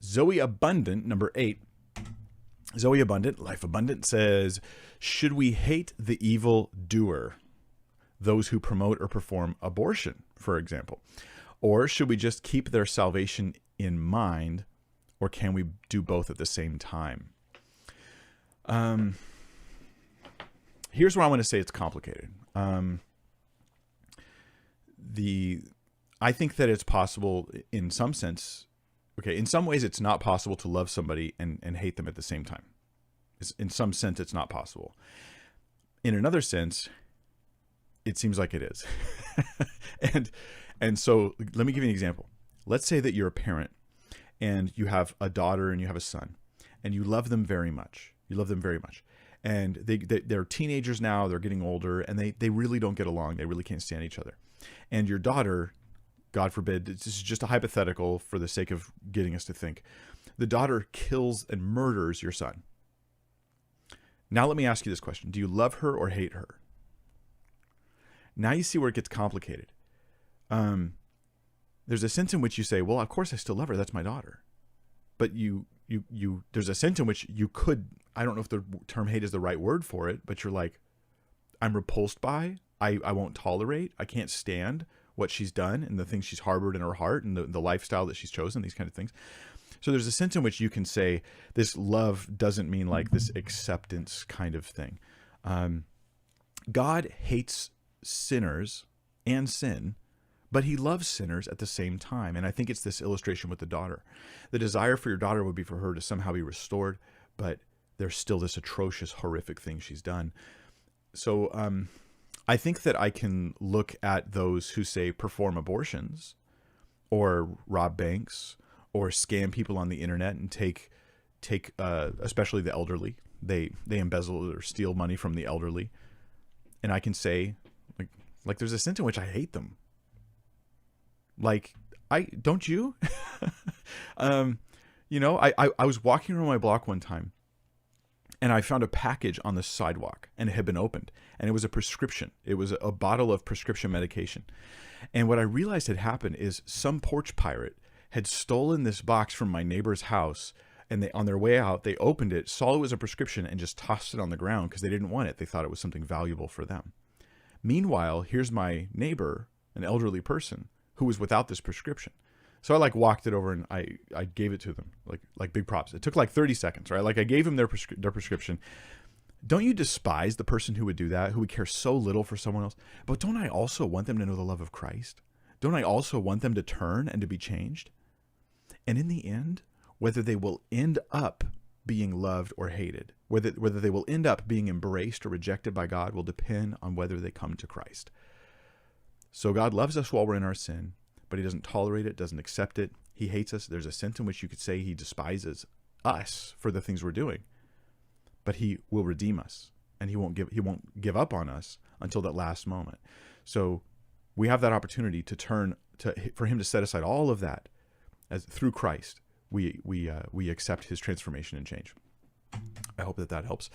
Zoe Abundant, number 8. Zoe Abundant, Life Abundant, says, should we hate the evil doer, those who promote or perform abortion, for example? Or should we just keep their salvation in mind, or can we do both at the same time? Here's where I want to say it's complicated. I think that it's possible in some sense. Okay, in some ways it's not possible to love somebody and hate them at the same time. In some sense, it's not possible. In another sense, it seems like it is. and so let me give you an example. Let's say that you're a parent and you have a daughter and you have a son, and you love them very much. You love them very much. And they're teenagers now, they're getting older, and they really don't get along. They really can't stand each other. And your daughter, God forbid, this is just a hypothetical for the sake of getting us to think. The daughter kills and murders your son. Now let me ask you this question. Do you love her or hate her? Now you see where it gets complicated. There's a sense in which you say, well, of course I still love her. That's my daughter. But there's a sense in which you could, I don't know if the term hate is the right word for it, but you're like, I'm repulsed by, I won't tolerate, I can't stand what she's done and the things she's harbored in her heart and the lifestyle that she's chosen, these kind of things. So there's a sense in which you can say this love doesn't mean like this acceptance kind of thing. God hates sinners and sin, but he loves sinners at the same time. And I think it's this illustration with the daughter. The desire for your daughter would be for her to somehow be restored, but there's still this atrocious, horrific thing she's done. So I think that I can look at those who say perform abortions or rob banks or scam people on the internet and take especially the elderly. They embezzle or steal money from the elderly. And I can say, like there's a sense in which I hate them. Like, don't you? I was walking around my block one time and I found a package on the sidewalk and it had been opened and it was a prescription. It was a bottle of prescription medication. And what I realized had happened is some porch pirate had stolen this box from my neighbor's house, and on their way out, they opened it, saw it was a prescription, and just tossed it on the ground because they didn't want it. They thought it was something valuable for them. Meanwhile, here's my neighbor, an elderly person, who was without this prescription. So I walked it over and I gave it to them, like big props. It took 30 seconds, right? I gave them their prescription. Don't you despise the person who would do that, who would care so little for someone else? But don't I also want them to know the love of Christ? Don't I also want them to turn and to be changed? And in the end, whether they will end up being loved or hated, whether they will end up being embraced or rejected by God, will depend on whether they come to Christ. So God loves us while we're in our sin, but he doesn't tolerate it, doesn't accept it. He hates us. There's a sense in which you could say he despises us for the things we're doing, but he will redeem us, and he won't give up on us until that last moment. So we have that opportunity to turn for him to set aside all of that. As through Christ, we accept his transformation and change. I hope that helps.